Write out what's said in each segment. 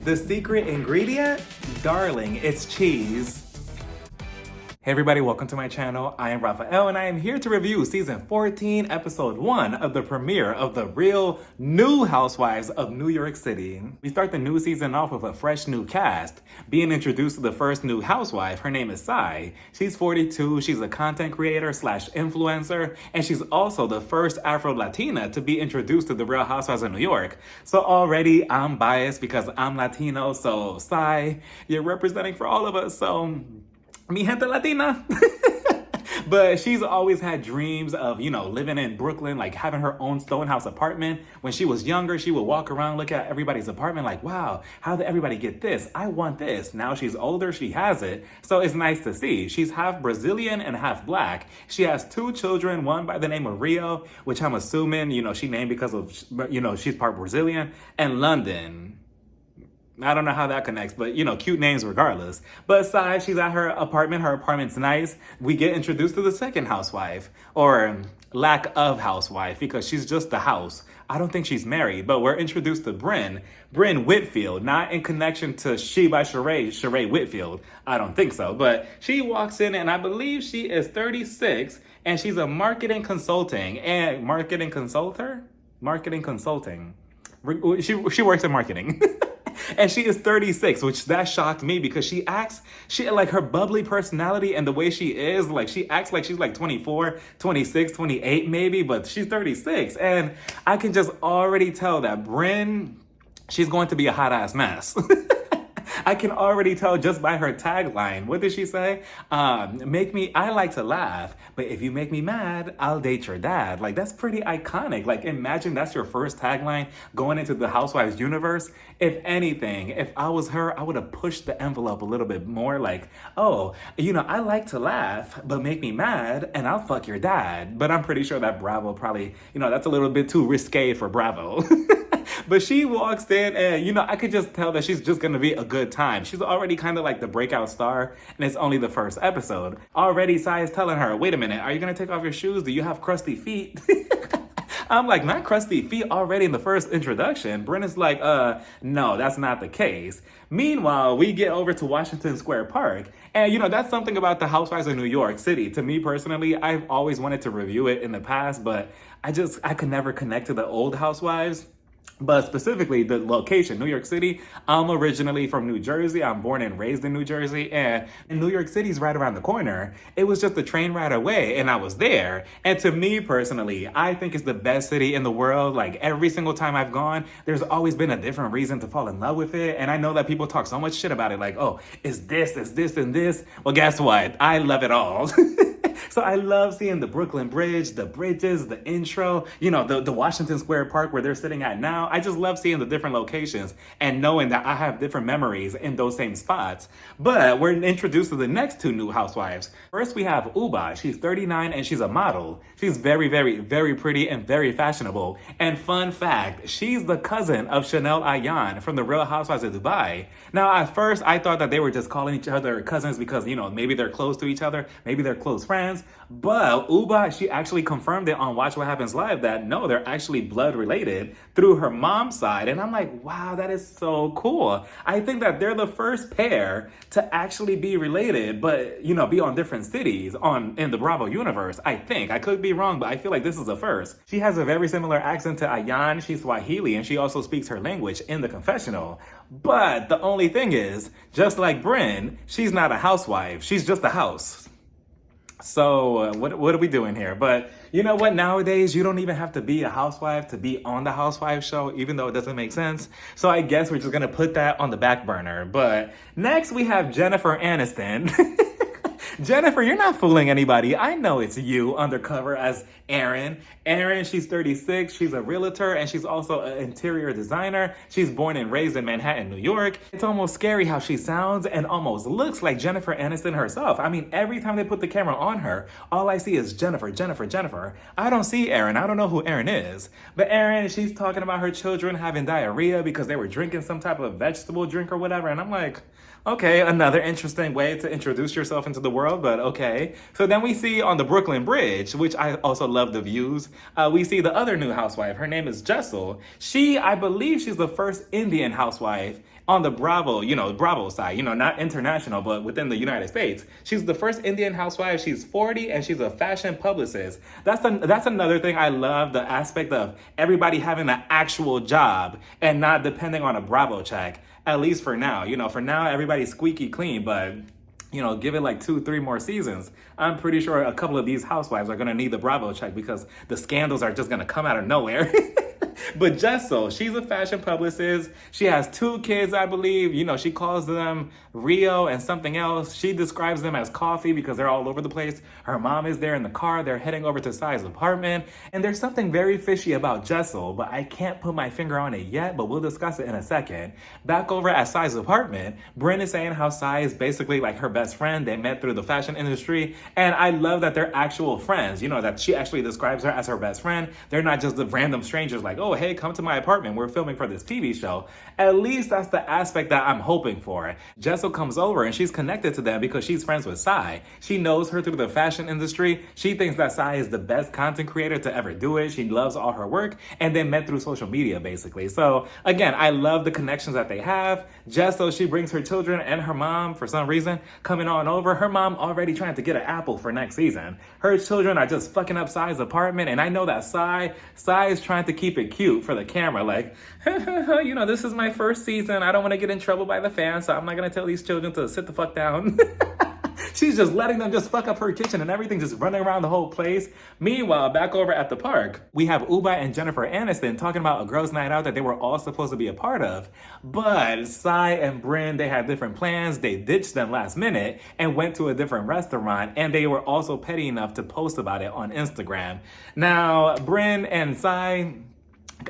The secret ingredient? Darling, it's cheese. Hey everybody, welcome to my channel. I am Raphael and I am here to review season 14, episode 1 of the premiere of the real new Housewives of New York City. We start the new season off with a fresh new cast, being introduced to the first new housewife. Her name is Sai. She's 42, she's a content creator slash influencer, and she's also the first Afro-Latina to be introduced to the real Housewives of New York. So already I'm biased because I'm Latino, so Sai, you're representing for all of us, so mi gente latina. But she's always had dreams of, living in Brooklyn, like having her own Stonehouse apartment. When she was younger, she would walk around, look at everybody's apartment like, wow, how did everybody get this? I want this. Now she's older, she has it. So it's nice to see. She's half Brazilian and half black. She has 2 children, one by the name of Rio, which I'm assuming, she named because of, she's part Brazilian, and London. I don't know how that connects, but cute names regardless. But aside, she's at her apartment. Her apartment's nice. We get introduced to the second housewife, or lack of housewife, because she's just the house. I don't think she's married, but we're introduced to Bryn Whitfield, not in connection to She by Sheree Whitfield. I don't think so, but she walks in and I believe she is 36 and she's a marketing consulting. She works in marketing. And she is 36, which that shocked me because she like her bubbly personality and the way she is, like she acts like she's like 24, 26, 28 maybe, but she's 36. And I can just already tell that Bryn, she's going to be a hot ass mess. I can already tell just by her tagline. What did she say? I like to laugh, but if you make me mad, I'll date your dad. Like, that's pretty iconic. Like, imagine that's your first tagline going into the Housewives universe. If anything, if I was her, I would have pushed the envelope a little bit more like, oh, I like to laugh, but make me mad and I'll fuck your dad. But I'm pretty sure that Bravo probably, that's a little bit too risque for Bravo. But she walks in and, I could just tell that she's just going to be a good time. She's already kind of like the breakout star, and it's only the first episode. Already, Sai is telling her, wait a minute, are you going to take off your shoes? Do you have crusty feet? I'm like, not crusty feet already in the first introduction. Brenna's like, no, that's not the case. Meanwhile, we get over to Washington Square Park. And, that's something about the Housewives of New York City. To me personally, I've always wanted to review it in the past, but I could never connect to the old Housewives. But specifically, the location, New York City. I'm originally from New Jersey. I'm born and raised in New Jersey. And New York City's right around the corner. It was just a train ride away, and I was there. And to me personally, I think it's the best city in the world. Like, every single time I've gone, there's always been a different reason to fall in love with it. And I know that people talk so much shit about it. Like, oh, it's this, and this. Well, guess what? I love it all. So I love seeing the Brooklyn Bridge, the bridges, the intro, the Washington Square Park where they're sitting at now. I just love seeing the different locations and knowing that I have different memories in those same spots. But we're introduced to the next 2 new housewives. First, we have Uba. She's 39 and she's a model. She's very, very, very pretty and very fashionable. And fun fact, she's the cousin of Chanel Ayan from the Real Housewives of Dubai. Now, at first, I thought that they were just calling each other cousins because, maybe they're close to each other, maybe they're close friends. But Uba, she actually confirmed it on Watch What Happens Live that no, they're actually blood related through her mom's side. And I'm like, wow, that is so cool. I think that they're the first pair to actually be related, but be on different cities in the Bravo universe. I think. I could be wrong, but I feel like this is a first. She has a very similar accent to Ayan. She's Swahili, and she also speaks her language in the confessional. But the only thing is, just like Bryn, she's not a housewife. She's just a house. So what are we doing here? But you know what? Nowadays, you don't even have to be a housewife to be on the Housewives show, even though it doesn't make sense. So I guess we're just going to put that on the back burner. But next we have Jennifer Aniston. Jennifer, you're not fooling anybody. I know it's you undercover as Erin. Erin, she's 36. She's a realtor and she's also an interior designer. She's born and raised in Manhattan, New York. It's almost scary how she sounds and almost looks like Jennifer Aniston herself. I mean, every time they put the camera on her, all I see is Jennifer, Jennifer, Jennifer. I don't see Erin. I don't know who Erin is. But Erin, she's talking about her children having diarrhea because they were drinking some type of vegetable drink or whatever. And I'm like, okay, another interesting way to introduce yourself into the world, but okay. So then we see on the Brooklyn Bridge, which I also love the views, we see the other new housewife. Her name is Jessel. I believe she's the first Indian housewife on the Bravo, Bravo side, not international, but within the United States. She's the first Indian housewife. She's 40 and she's a fashion publicist. That's another thing I love, the aspect of everybody having an actual job and not depending on a Bravo check, at least for now. For now, everybody's squeaky clean, but give it like 2-3 more seasons. I'm pretty sure a couple of these housewives are gonna need the Bravo check because the scandals are just gonna come out of nowhere. But Jessel, she's a fashion publicist. She has 2 kids, I believe. She calls them Rio and something else. She describes them as coffee because they're all over the place. Her mom is there in the car. They're heading over to Sai's apartment. And there's something very fishy about Jessel, but I can't put my finger on it yet, but we'll discuss it in a second. Back over at Sai's apartment, Brynn is saying how Sai is basically like her best friend. They met through the fashion industry. And I love that they're actual friends, that she actually describes her as her best friend. They're not just the random strangers like, oh, hey, come to my apartment. We're filming for this TV show. At least that's the aspect that I'm hoping for. Jessel comes over and she's connected to them because she's friends with Sai. She knows her through the fashion industry. She thinks that Sai is the best content creator to ever do it. She loves all her work and they met through social media basically. So again, I love the connections that they have. Jessel, she brings her children and her mom for some reason coming on over. Her mom already trying to get an apple for next season. Her children are just fucking up Sai's apartment and I know that Sai is trying to keep it cute for the camera, like, this is my first season. I don't want to get in trouble by the fans, so I'm not going to tell these children to sit the fuck down. She's just letting them just fuck up her kitchen and everything, just running around the whole place. Meanwhile, back over at the park, we have Uba and Jennifer Aniston talking about a girls' night out that they were all supposed to be a part of. But Sai and Brynn, they had different plans. They ditched them last minute and went to a different restaurant. And they were also petty enough to post about it on Instagram. Now, Brynn and Sai,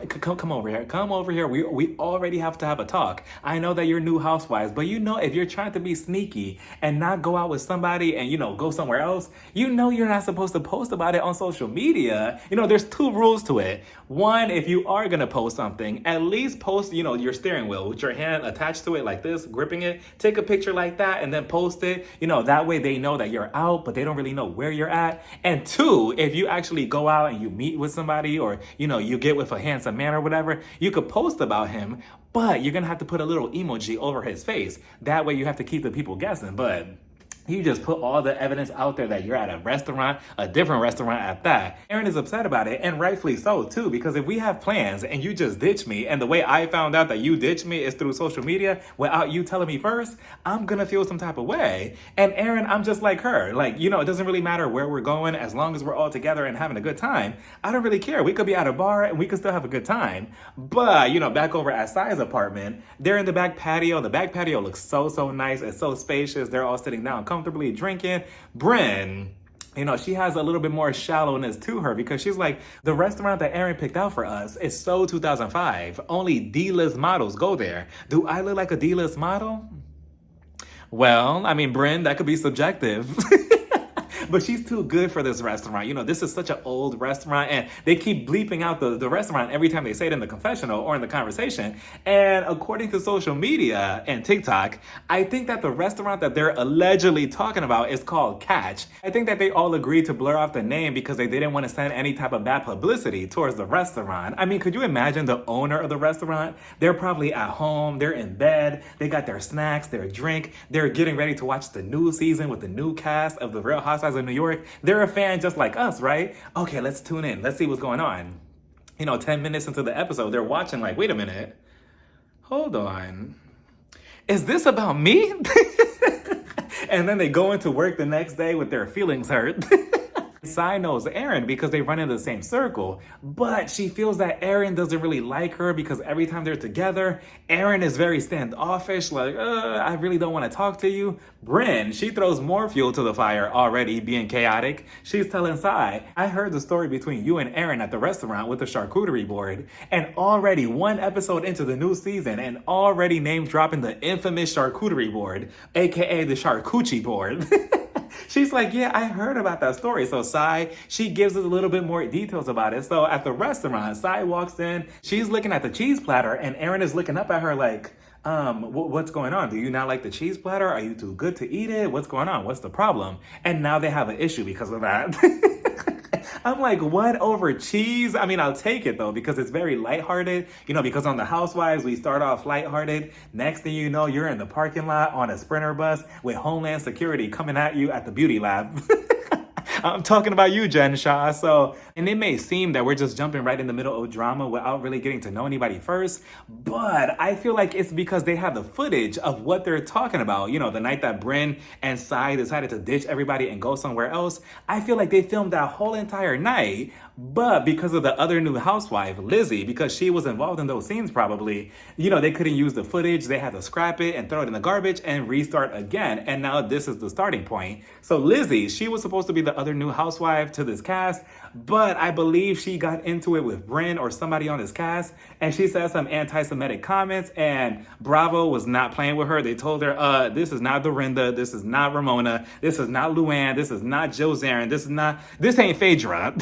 come over here. Come over here. We already have to have a talk. I know that you're new housewives, but if you're trying to be sneaky and not go out with somebody and, go somewhere else, you're not supposed to post about it on social media. There's 2 rules to it. One, if you are going to post something, at least post, your steering wheel with your hand attached to it like this, gripping it. Take a picture like that and then post it. That way they know that you're out, but they don't really know where you're at. And 2, if you actually go out and you meet with somebody or, you get with a handsome man or whatever, you could post about him, but you're gonna have to put a little emoji over his face. That way you have to keep the people guessing, but you just put all the evidence out there that you're at a restaurant, a different restaurant at that. Aaron is upset about it, and rightfully so too, because if we have plans and you just ditch me, and the way I found out that you ditched me is through social media without you telling me first, I'm gonna feel some type of way. And Aaron, I'm just like her. Like, it doesn't really matter where we're going as long as we're all together and having a good time. I don't really care. We could be at a bar and we could still have a good time. But, back over at Sai's apartment, they're in the back patio. The back patio looks so, so nice. It's so spacious. They're all sitting down comfortably drinking. Brynn, she has a little bit more shallowness to her because she's like, the restaurant that Aaron picked out for us is so 2005. Only D-list models go there. Do I look like a D-list model? Well, Brynn, that could be subjective. But she's too good for this restaurant. This is such an old restaurant, and they keep bleeping out the restaurant every time they say it in the confessional or in the conversation. And according to social media and TikTok, I think that the restaurant that they're allegedly talking about is called Catch. I think that they all agreed to blur off the name because they didn't want to send any type of bad publicity towards the restaurant. Could you imagine the owner of the restaurant? They're probably at home, they're in bed, they got their snacks, their drink, they're getting ready to watch the new season with the new cast of The Real Housewives of New York. They're a fan just like us, right? Okay, let's tune in. Let's see what's going on. 10 minutes into the episode, they're watching like, wait a minute. Hold on. Is this about me? And then they go into work the next day with their feelings hurt. Sai knows Aaron because they run in the same circle, but she feels that Aaron doesn't really like her because every time they're together, Aaron is very standoffish, like, I really don't want to talk to you. Brynn, she throws more fuel to the fire, already being chaotic. She's telling Sai, I heard the story between you and Aaron at the restaurant with the charcuterie board, and already 1 episode into the new season, and already name dropping the infamous charcuterie board, aka the charcuterie board. She's like, yeah, I heard about that story. So Sai, she gives us a little bit more details about it. So at the restaurant, Sai walks in, she's looking at the cheese platter, and Aaron is looking up at her like, what's going on? Do you not like the cheese platter? Are you too good to eat it? What's going on? What's the problem? And now they have an issue because of that. I'm like, what over cheese? I mean, I'll take it though, because it's very lighthearted. You know, because on the Housewives, we start off lighthearted. Next thing you know, you're in the parking lot on a Sprinter bus with Homeland Security coming at you at the beauty lab. I'm talking about you, Jen Shah. So, and it may seem that we're just jumping right in the middle of drama without really getting to know anybody first, but I feel like it's because they have the footage of what they're talking about. You know, the night that Brynn and Sai decided to ditch everybody and go somewhere else. I feel like they filmed that whole entire night, but because of the other new housewife, Lizzie, because she was involved in those scenes probably, you know, they couldn't use the footage. They had to scrap it and throw it in the garbage and restart again. And now this is the starting point. So Lizzie, she was supposed to be the other new housewife to this cast, but I believe she got into it with Brynn or somebody on this cast, and she said some anti-Semitic comments, and Bravo was not playing with her. They told her, this is not Dorinda, this is not Ramona, this is not Luann, this is not Joe Zarin, this ain't Phaedra.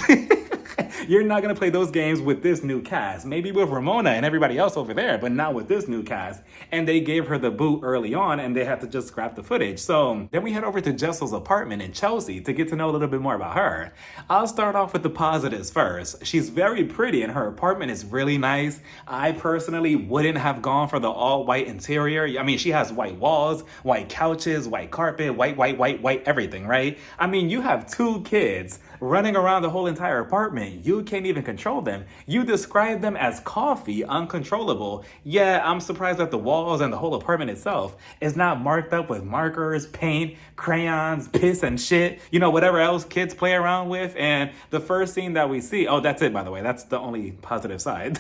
You're not going to play those games with this new cast. Maybe with Ramona and everybody else over there, but not with this new cast. And they gave her the boot early on, and they had to just scrap the footage. So then we head over to Jessel's apartment in Chelsea to get to know a little bit more about her. I'll start off with the positives first. She's very pretty, and her apartment is really nice. I personally wouldn't have gone for the all-white interior. I mean, she has white walls, white couches, white carpet, white everything, right? I mean, you have 2 kids running around the whole entire apartment. You can't even control them. You describe them as coffee, uncontrollable. Yeah, I'm surprised that the walls and the whole apartment itself is not marked up with markers, paint, crayons, piss and shit, you know, whatever else kids play around with. And the first scene that we see, oh, that's it, by the way. That's the only positive side.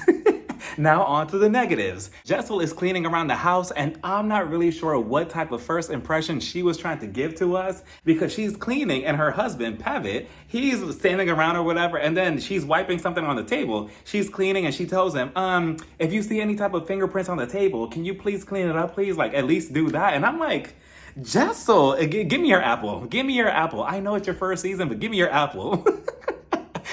Now on to the negatives. Jessel is cleaning around the house, and I'm not really sure what type of first impression she was trying to give to us, because she's cleaning and her husband, Pavitt, he's standing around or whatever, and then she's wiping something on the table. She's cleaning and she tells him, if you see any type of fingerprints on the table, can you please clean it up, please? Like, at least do that. And I'm like, Jessel, give me your apple. Give me your apple. I know it's your first season, but give me your apple.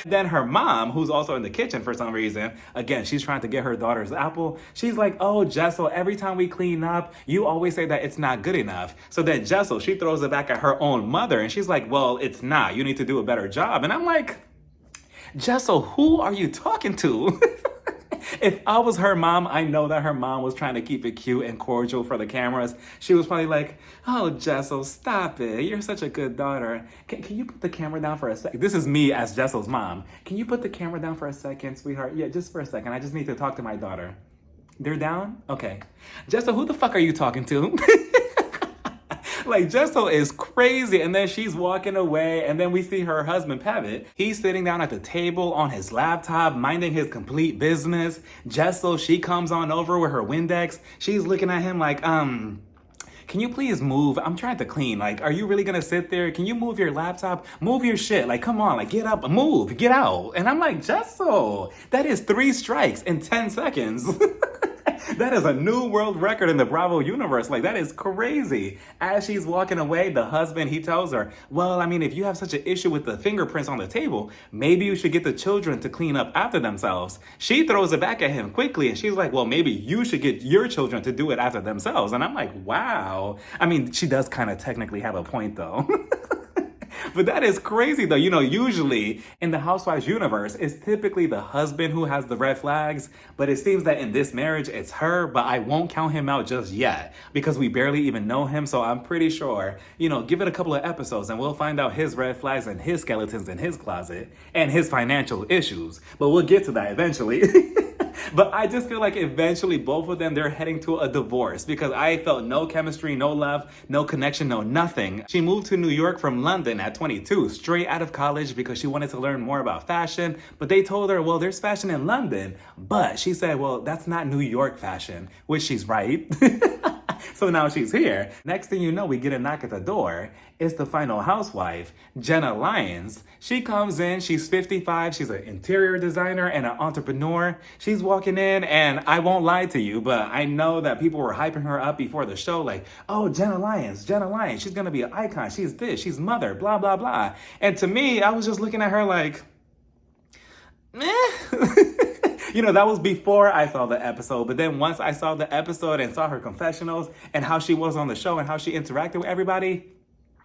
Then her mom, who's also in the kitchen for some reason, again, she's trying to get her daughter's apple. She's like, oh, Jessel, every time we clean up, you always say that it's not good enough. So then Jessel, she throws it back at her own mother, and she's like, well, it's not. You need to do a better job. And I'm like, Jessel, who are you talking to? If I was her mom, I know that her mom was trying to keep it cute and cordial for the cameras. She was probably like, oh, Jessel, stop it. You're such a good daughter. Can you put the camera down for a second? This is me as Jessel's mom. Can you put the camera down for a second, sweetheart? Yeah, just for a second. I just need to talk to my daughter. They're down? Okay. Jessel, who the fuck are you talking to? Like, Jessel is crazy. And then she's walking away, and then we see her husband, Pavitt. He's sitting down at the table on his laptop, minding his complete business. Jessel, she comes on over with her Windex. She's looking at him like, can you please move? I'm trying to clean. Like, are you really gonna sit there? Can you move your laptop? Move your shit. Like, come on, like, get up, move, get out. And I'm like, Jessel, that is 3 strikes in 10 seconds. That is a new world record in the Bravo universe. Like, that is crazy. As she's walking away, the husband, he tells her, well, I mean, if you have such an issue with the fingerprints on the table, maybe you should get the children to clean up after themselves. She throws it back at him quickly, and she's like, well, maybe you should get your children to do it after themselves. And I'm like, wow. I mean, she does kind of technically have a point, though. But that is crazy, though. You know, usually in the Housewives universe, it's typically the husband who has the red flags. But it seems that in this marriage, it's her. But I won't count him out just yet because we barely even know him. So I'm pretty sure, you know, give it a couple of episodes and we'll find out his red flags and his skeletons in his closet and his financial issues. But we'll get to that eventually. But I just feel like eventually both of them, they're heading to a divorce because I felt no chemistry, no love, no connection, no nothing. She moved to New York from London at 22, straight out of college because she wanted to learn more about fashion. But they told her, well, there's fashion in London. But she said, well, that's not New York fashion, which she's right. So now she's here. Next thing you know, we get a knock at the door. It's the final housewife, Jenna Lyons. She comes in, she's 55, she's an interior designer and an entrepreneur. She's walking in, and I won't lie to you, but I know that people were hyping her up before the show, like, oh, Jenna Lyons, she's gonna be an icon, she's this, she's mother, blah, blah, blah. And to me, I was just looking at her like, meh. You know, that was before I saw the episode. But then once I saw the episode and saw her confessionals and how she was on the show and how she interacted with everybody,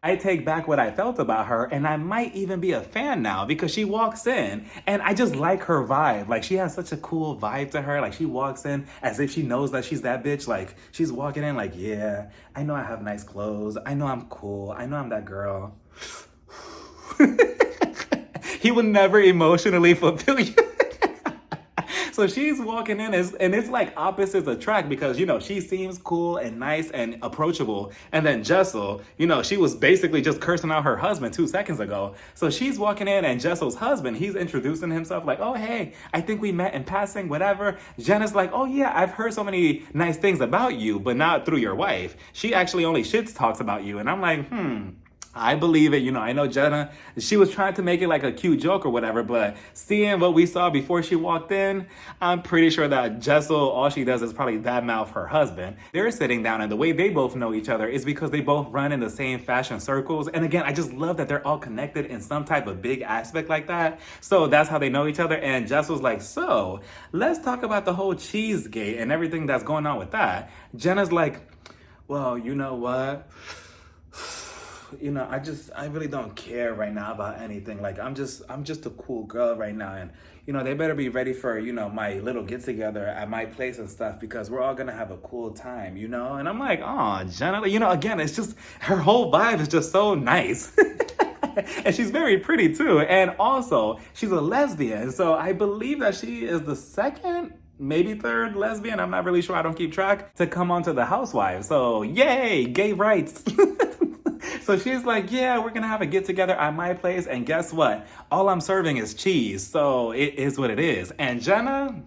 I take back what I felt about her, and I might even be a fan now because she walks in and I just like her vibe. Like, she has such a cool vibe to her. Like, she walks in as if she knows that she's that bitch. Like, she's walking in like, yeah, I know I have nice clothes. I know I'm cool. I know I'm that girl. He would never emotionally fulfill you. So she's walking in and it's like opposites attract because, she seems cool and nice and approachable. And then Jessel, she was basically just cursing out her husband 2 seconds ago. So she's walking in and Jessel's husband, he's introducing himself like, oh, hey, I think we met in passing, whatever. Jenna's like, oh, yeah, I've heard so many nice things about you, but not through your wife. She actually only shit talks about you. And I'm like, I believe it. I know Jenna, she was trying to make it like a cute joke or whatever, but seeing what we saw before she walked in, I'm pretty sure that Jessel, all she does is probably badmouth her husband. They're sitting down, and the way they both know each other is because they both run in the same fashion circles. And again, I just love that they're all connected in some type of big aspect like that. So that's how they know each other. And Jessel's like, so let's talk about the whole Cheesegate and everything that's going on with that. Jenna's like, well, you know what? I really don't care right now about anything. Like, I'm just a cool girl right now. And, they better be ready for, my little get together at my place and stuff because we're all going to have a cool time, And I'm like, oh, Jenna, again, it's just, her whole vibe is just so nice. And she's very pretty too. And also, she's a lesbian. So I believe that she is the second, maybe third lesbian, I'm not really sure, I don't keep track, to come onto the Housewives. So yay, gay rights. So she's like, yeah, we're gonna have a get together at my place, and guess what? All I'm serving is cheese, so it is what it is. And Jenna,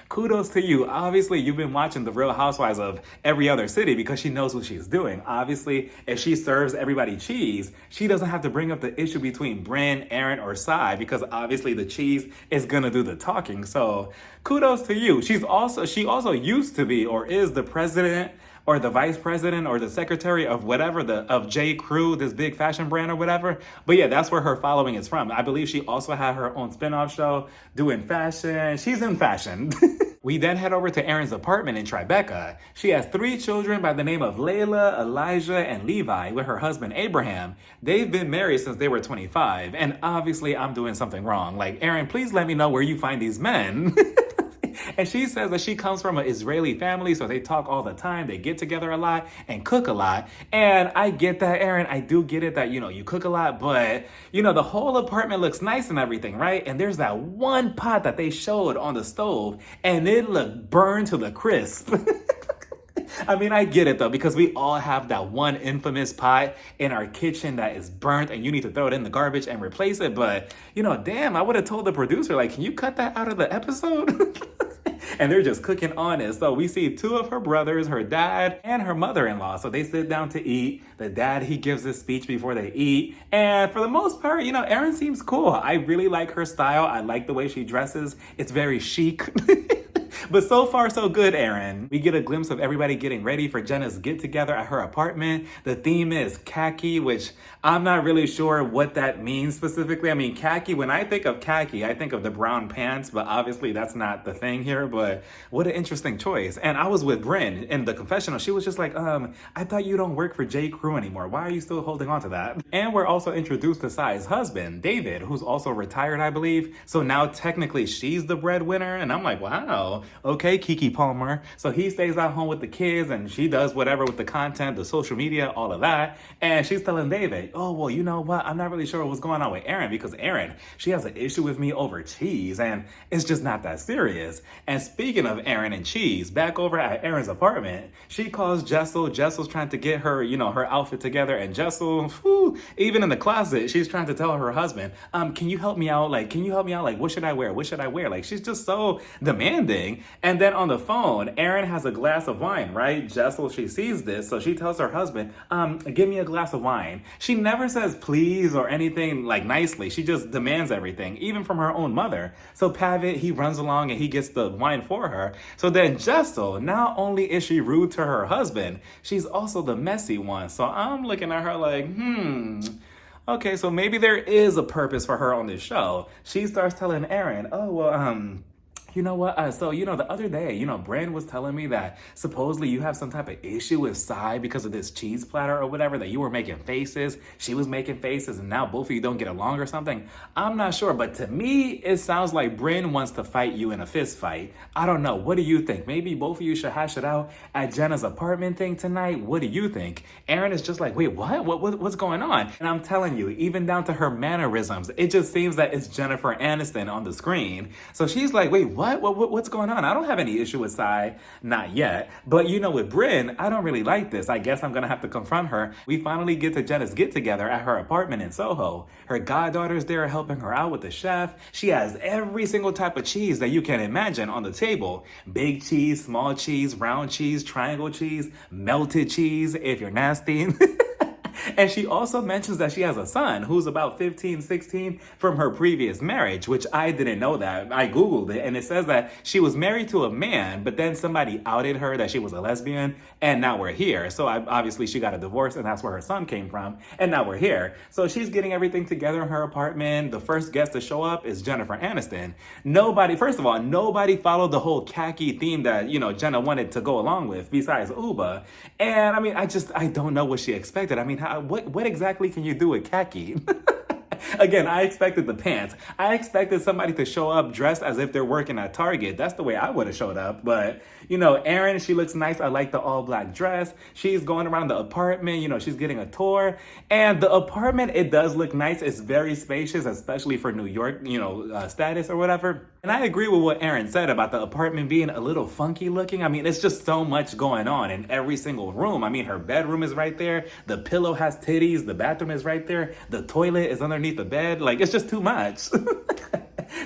kudos to you. Obviously, you've been watching the Real Housewives of every other city because she knows what she's doing. Obviously, if she serves everybody cheese, she doesn't have to bring up the issue between Brynn, Aaron, or Sai because obviously the cheese is gonna do the talking. So kudos to you. She also used to be or is the president or the vice president or the secretary of whatever, of J. Crew, this big fashion brand or whatever. But yeah, that's where her following is from. I believe she also had her own spinoff show doing fashion. She's in fashion. We then head over to Erin's apartment in Tribeca. She has 3 children by the name of Layla, Elijah, and Levi with her husband Abraham. They've been married since they were 25. And obviously I'm doing something wrong. Like, Erin, please let me know where you find these men. And she says that she comes from an Israeli family, so they talk all the time. They get together a lot and cook a lot. And I get that, Erin. I do get it that, you cook a lot, but, the whole apartment looks nice and everything, right? And there's that one pot that they showed on the stove, and it looked burned to the crisp. I mean, I get it though, because we all have that one infamous pot in our kitchen that is burnt and you need to throw it in the garbage and replace it. But, damn, I would have told the producer, like, can you cut that out of the episode? And they're just cooking on it. So we see 2 of her brothers, her dad, and her mother-in-law. So they sit down to eat. The dad, he gives a speech before they eat. And for the most part, Erin seems cool. I really like her style. I like the way she dresses. It's very chic. But so far, so good, Erin. We get a glimpse of everybody getting ready for Jenna's get-together at her apartment. The theme is khaki, which I'm not really sure what that means specifically. I mean, khaki, when I think of khaki, I think of the brown pants, but obviously that's not the thing here. But what an interesting choice. And I was with Brynn in the confessional. She was just like, I thought you don't work for J. Crew anymore. Why are you still holding on to that? And we're also introduced to Sai's husband, David, who's also retired, I believe. So now technically she's the breadwinner. And I'm like, wow. Okay, Kiki Palmer. So he stays at home with the kids and she does whatever with the content, the social media, all of that. And she's telling David, oh, well, you know what? I'm not really sure what's going on with Erin because Erin, she has an issue with me over cheese and it's just not that serious. And speaking of Erin and cheese, back over at Erin's apartment, she calls Jessel. Jessel's trying to get her, her outfit together. And Jessel, even in the closet, she's trying to tell her husband, can you help me out? Like, what should I wear? What should I wear? Like, she's just so demanding. And then on the phone, Erin has a glass of wine, right? Jessel, she sees this, so she tells her husband, give me a glass of wine. She never says please or anything like nicely. She just demands everything, even from her own mother. So Pavitt, he runs along and he gets the wine for her. So then Jessel, not only is she rude to her husband, she's also the messy one. So I'm looking at her like, okay, so maybe there is a purpose for her on this show. She starts telling Erin, oh, well, You know what? The other day, Brand was telling me that supposedly you have some type of issue with Sai because of this cheese platter or whatever, that you were making faces, she was making faces, and now both of you don't get along or something. I'm not sure, but to me, it sounds like Bryn wants to fight you in a fist fight. I don't know. What do you think? Maybe both of you should hash it out at Jenna's apartment thing tonight. What do you think? Aaron is just like, wait, what? What's going on? And I'm telling you, even down to her mannerisms, it just seems that it's Jennifer Aniston on the screen. So she's like, wait, what's going on? I don't have any issue with Sai, not yet. But with Bryn, I don't really like this. I guess I'm gonna have to confront her. We finally get to Jenna's get together at her apartment in Soho. Her goddaughter's there helping her out with the chef. She has every single type of cheese that you can imagine on the table. Big cheese, small cheese, round cheese, triangle cheese, melted cheese, if you're nasty. And she also mentions that she has a son who's about 15, 16 from her previous marriage, which I didn't know that. I Googled it, and it says that she was married to a man, but then somebody outed her that she was a lesbian, and now we're here. So obviously she got a divorce, and that's where her son came from, and now we're here. So she's getting everything together in her apartment. The first guest to show up is Jennifer Aniston. First of all, nobody followed the whole khaki theme that, Jenna wanted to go along with besides Uba. And I don't know what she expected. What exactly can you do with khaki? Again, I expected the pants. I expected somebody to show up dressed as if they're working at Target. That's the way I would have showed up. But, Erin, she looks nice. I like the all black dress. She's going around the apartment. She's getting a tour. And the apartment, it does look nice. It's very spacious, especially for New York, status or whatever. And I agree with what Erin said about the apartment being a little funky looking. It's just so much going on in every single room. Her bedroom is right there. The pillow has titties. The bathroom is right there. The toilet is underneath the bed. It's just too much.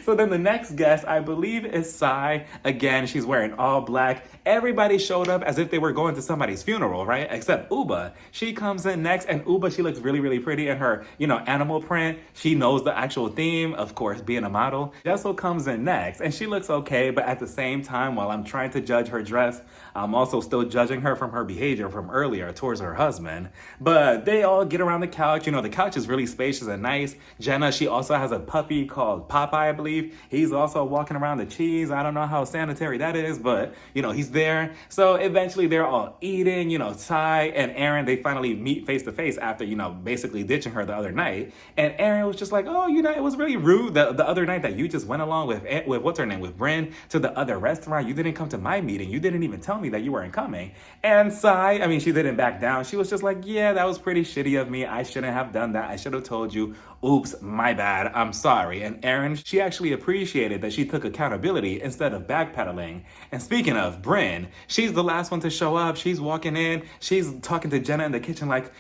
So then the next guest, I believe, is Sai. Again, she's wearing all black. Everybody showed up as if they were going to somebody's funeral, right? Except Uba. She comes in next, and Uba, she looks really, really pretty in her, animal print. She knows the actual theme, of course, being a model. Jessel comes in next, and she looks okay, but at the same time, while I'm trying to judge her dress, I'm also still judging her from her behavior from earlier towards her husband. But they all get around the couch. The couch is really spacious and nice. Jenna, she also has a puppy called Popeye, I believe. He's also walking around the cheese. I don't know how sanitary that is, but, he's there. So eventually they're all eating, Sai and Aaron, they finally meet face to face after, basically ditching her the other night. And Aaron was just like, oh, it was really rude the other night that you just went along with what's her name, with Bryn to the other restaurant. You didn't come to my meeting. You didn't even tell me that you weren't coming. And Sai, she didn't back down. She was just like, yeah, that was pretty shitty of me. I shouldn't have done that. I should have told you. Oops, my bad. I'm sorry. And Aaron, she actually appreciated that she took accountability instead of backpedaling. And speaking of Bryn, she's the last one to show up. She's walking in. She's talking to Jenna in the kitchen like,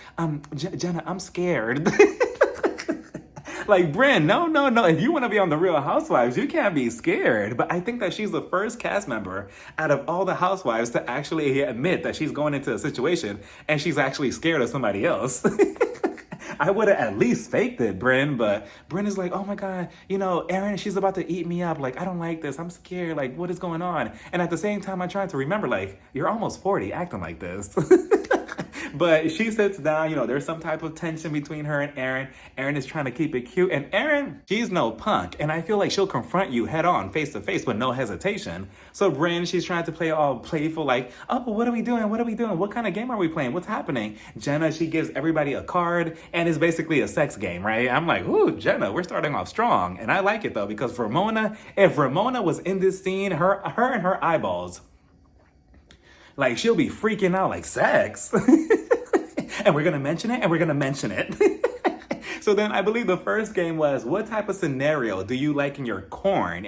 Jenna, I'm scared. Like, Bryn, no. If you want to be on The Real Housewives, you can't be scared. But I think that she's the first cast member out of all the housewives to actually admit that she's going into a situation and she's actually scared of somebody else. I would have at least faked it, Bryn, but Bryn is like, oh my God, Erin, she's about to eat me up. Like, I don't like this. I'm scared. Like, what is going on? And at the same time, I'm trying to remember, like, you're almost 40 acting like this. But she sits down, there's some type of tension between her and Aaron. Aaron is trying to keep it cute. And Aaron, she's no punk. And I feel like she'll confront you head on, face to face with no hesitation. So Bryn, she's trying to play all playful, like, oh, what are we doing? What kind of game are we playing? What's happening? Jenna, she gives everybody a card and it's basically a sex game, right? I'm like, ooh, Jenna, we're starting off strong. And I like it though, because Ramona, if Ramona was in this scene, her and her eyeballs, like, she'll be freaking out like, sex. And we're going to mention it. So then I believe the first game was, what type of scenario do you like in your corn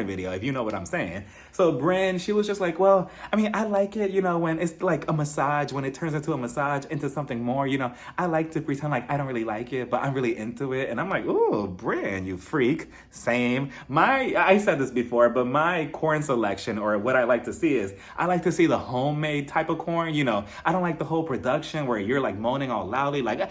video, if you know what I'm saying? So Bryn, she was just like, well, I like it, when it's like a massage, when it turns into a massage, into something more, I like to pretend like I don't really like it, but I'm really into it. And I'm like, ooh, Bryn, you freak. Same. I said this before, but my corn selection, or what I like to see is, I like to see the homemade type of corn, I don't like the whole production where you're like moaning all loudly, like,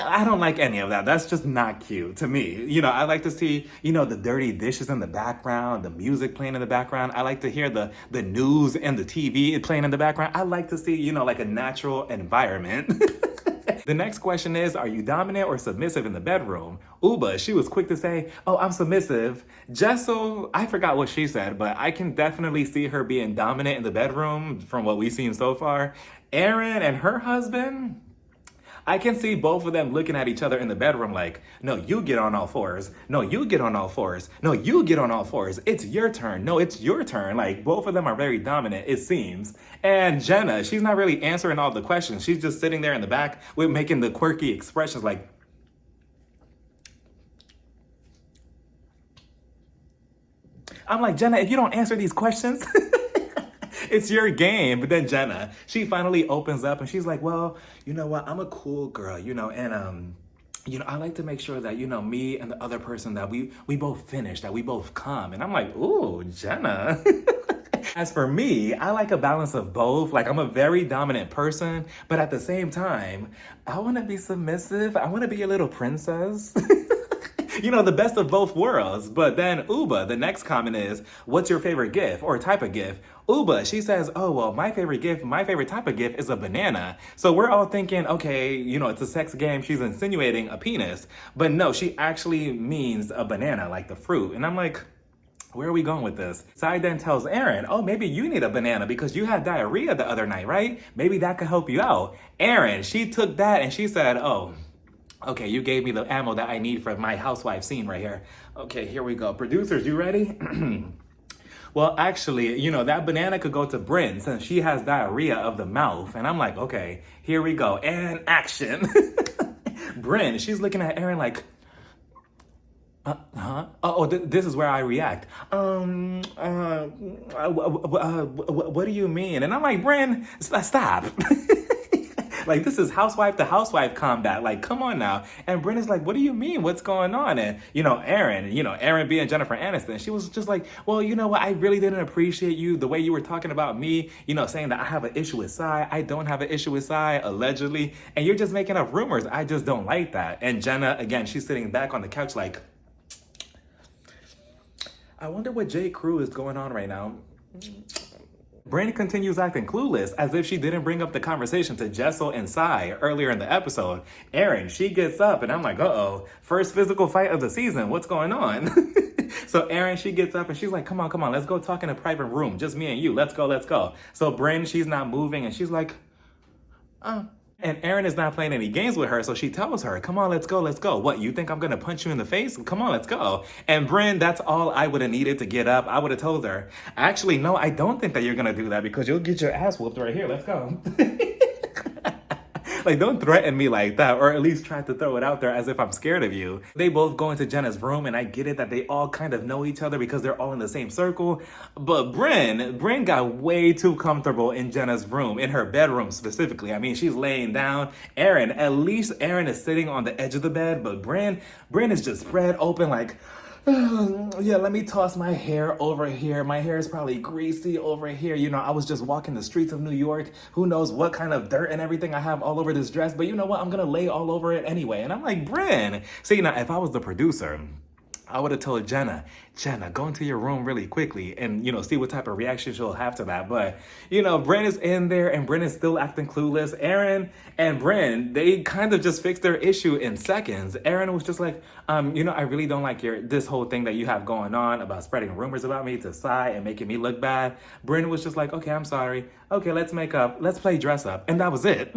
I don't like any of that. That's just not cute to me. I like to see, the dirty dishes in the background, the music playing in the background. I like to hear the news and the TV playing in the background. I like to see, like a natural environment. The next question is, are you dominant or submissive in the bedroom? Uba, she was quick to say, oh, I'm submissive. Jessel, I forgot what she said, but I can definitely see her being dominant in the bedroom from what we've seen so far. Erin and her husband, I can see both of them looking at each other in the bedroom like, no, you get on all fours. No, you get on all fours. No, you get on all fours. It's your turn. No, it's your turn. Like, both of them are very dominant, it seems. And Jenna, she's not really answering all the questions. She's just sitting there in the back with making the quirky expressions like, I'm like, Jenna, if you don't answer these questions, it's your game. But then Jenna, she finally opens up and she's like, well, you know what? I'm a cool girl, and I like to make sure that, me and the other person that we both finish, that we both come. And I'm like, ooh, Jenna. As for me, I like a balance of both. Like, I'm a very dominant person, but at the same time, I want to be submissive. I want to be a little princess. The best of both worlds. But then Uba, the next comment is, what's your favorite gift or type of gift? Uba, she says, oh, well, my favorite type of gift is a banana. So we're all thinking, okay, it's a sex game. She's insinuating a penis. But no, she actually means a banana, like the fruit. And I'm like, where are we going with this? Sai then tells Erin, oh, maybe you need a banana because you had diarrhea the other night, right? Maybe that could help you out. Erin, she took that and she said, oh, okay, you gave me the ammo that I need for my housewife scene right here. Okay, here we go. Producers, you ready? Well, actually, that banana could go to Brynn since she has diarrhea of the mouth. And I'm like, okay, here we go. And action. Brynn, she's looking at Erin like, this is where I react. What do you mean? And I'm like, Brynn, stop. Like, this is housewife to housewife combat. Like, come on now. And Brenda's like, what do you mean? What's going on? And, Erin being Jennifer Aniston, she was just like, well, you know what? I really didn't appreciate you, the way you were talking about me, saying that I have an issue with Sai. I don't have an issue with Sai, allegedly. And you're just making up rumors. I just don't like that. And Jenna, again, she's sitting back on the couch like, I wonder what J. Crew is going on right now. Brynn continues acting clueless as if she didn't bring up the conversation to Jessel and Sai earlier in the episode. Erin, she gets up and I'm like, uh-oh, first physical fight of the season. What's going on? So Erin, she gets up and she's like, come on, let's go talk in a private room. Just me and you. Let's go. So Brynn, she's not moving and she's like, And Erin is not playing any games with her, so she tells her, come on, let's go. What, you think I'm gonna punch you in the face? Come on, let's go. And Brynn, that's all I would have needed to get up. I would have told her, actually, no, I don't think that you're gonna do that because you'll get your ass whooped right here. Let's go. Like, don't threaten me like that, or at least try to throw it out there as if I'm scared of you. They both go into Jenna's room, and I get it that they all kind of know each other because they're all in the same circle. But Brynn got way too comfortable in Jenna's room, in her bedroom specifically. I mean, she's laying down. At least Erin is sitting on the edge of the bed, but Brynn is just spread open like, yeah, let me toss my hair over here. My hair is probably greasy over here. I was just walking the streets of New York. Who knows what kind of dirt and everything I have all over this dress. But you know what? I'm going to lay all over it anyway. And I'm like, Brynn. See, now, if I was the producer, I would have told Jenna, go into your room really quickly and, see what type of reaction she'll have to that. But, Brynn is in there and Brynn is still acting clueless. Erin and Brynn, they kind of just fixed their issue in seconds. Erin was just like, I really don't like this whole thing that you have going on about spreading rumors about me to Sai and making me look bad. Brynn was just like, okay, I'm sorry. Okay, let's make up. Let's play dress up. And that was it.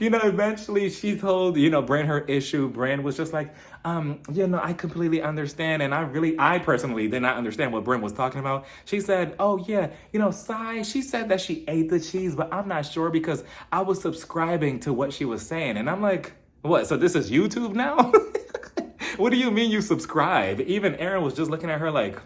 Eventually she told, Brynn her issue. Brynn was just like, I completely understand. And I personally did not understand what Brynn was talking about. She said, oh yeah, Sai, she said that she ate the cheese, but I'm not sure because I was subscribing to what she was saying. And I'm like, what? So this is YouTube now? What do you mean you subscribe? Even Erin was just looking at her like,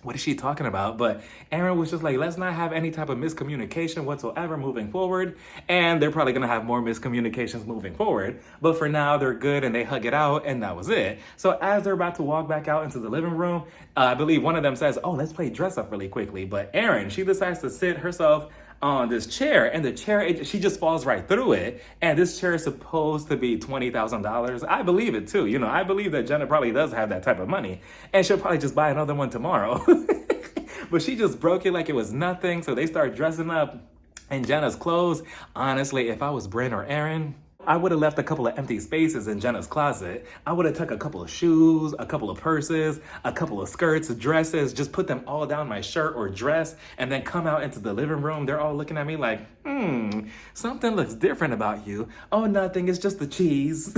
what is she talking about? But Erin was just like, let's not have any type of miscommunication whatsoever moving forward. And they're probably going to have more miscommunications moving forward. But for now, they're good and they hug it out. And that was it. So as they're about to walk back out into the living room, I believe one of them says, oh, let's play dress up really quickly. But Erin, she decides to sit herself on this chair, and the chair, she just falls right through it. And this chair is supposed to be $20,000. I believe it too. I believe that Jenna probably does have that type of money, and she'll probably just buy another one tomorrow. But she just broke it like it was nothing. So they start dressing up. And Jenna's clothes, honestly, if I was Bryn or Aaron, I would have left a couple of empty spaces in Jenna's closet. I would have took a couple of shoes, a couple of purses, a couple of skirts, dresses, just put them all down my shirt or dress, and then come out into the living room. They're all looking at me like, something looks different about you. Oh, nothing, it's just the cheese.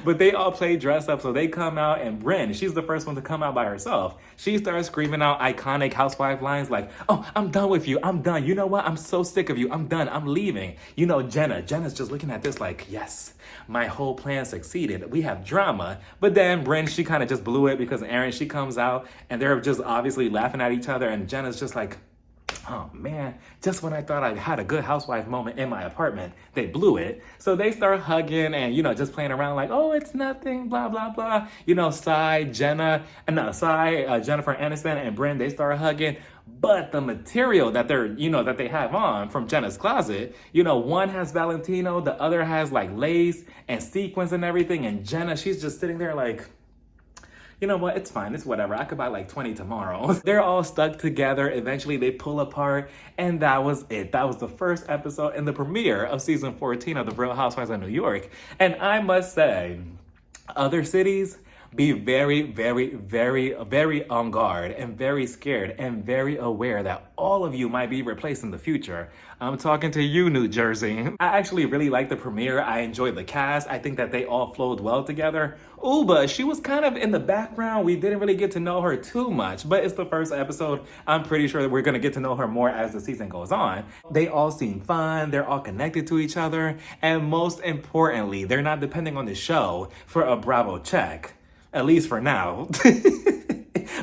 But they all play dress up, so they come out, and Bryn, she's the first one to come out by herself. She starts screaming out iconic housewife lines like, oh, I'm done with you, I'm done. You know what? I'm so sick of you, I'm done, I'm leaving. You know, Jenna's just looking at this like, yes, my whole plan succeeded. We have drama. But then Bryn, she kind of just blew it because Aaron, she comes out, and they're just obviously laughing at each other, and Jenna's just like, oh man, just when I thought I had a good housewife moment in my apartment, they blew it. So they start hugging and, you know, just playing around like, oh, it's nothing, blah, blah, blah. You know, Jennifer Aniston and Bryn, they start hugging. But the material that that they have on from Jenna's closet, you know, one has Valentino, the other has like lace and sequins and everything. And Jenna, she's just sitting there like, you know what, it's fine, it's whatever. I could buy like 20 tomorrow. They're all stuck together. Eventually they pull apart, and that was it. That was the first episode and the premiere of season 14 of The Real Housewives of New York. And I must say, other cities, be very, very, very, very on guard and very scared and very aware that all of you might be replaced in the future. I'm talking to you, New Jersey. I actually really liked the premiere. I enjoyed the cast. I think that they all flowed well together. Uba, she was kind of in the background. We didn't really get to know her too much, but it's the first episode. I'm pretty sure that we're gonna get to know her more as the season goes on. They all seem fun. They're all connected to each other. And most importantly, they're not depending on the show for a Bravo check. At least for now.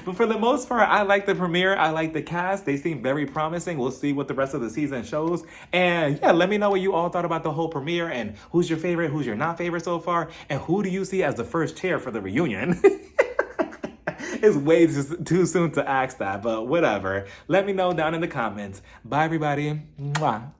But for the most part, I like the premiere. I like the cast. They seem very promising. We'll see what the rest of the season shows. And yeah, let me know what you all thought about the whole premiere and who's your favorite, who's your not favorite so far, and who do you see as the first chair for the reunion? It's way too soon to ask that, but whatever. Let me know down in the comments. Bye, everybody. Mwah.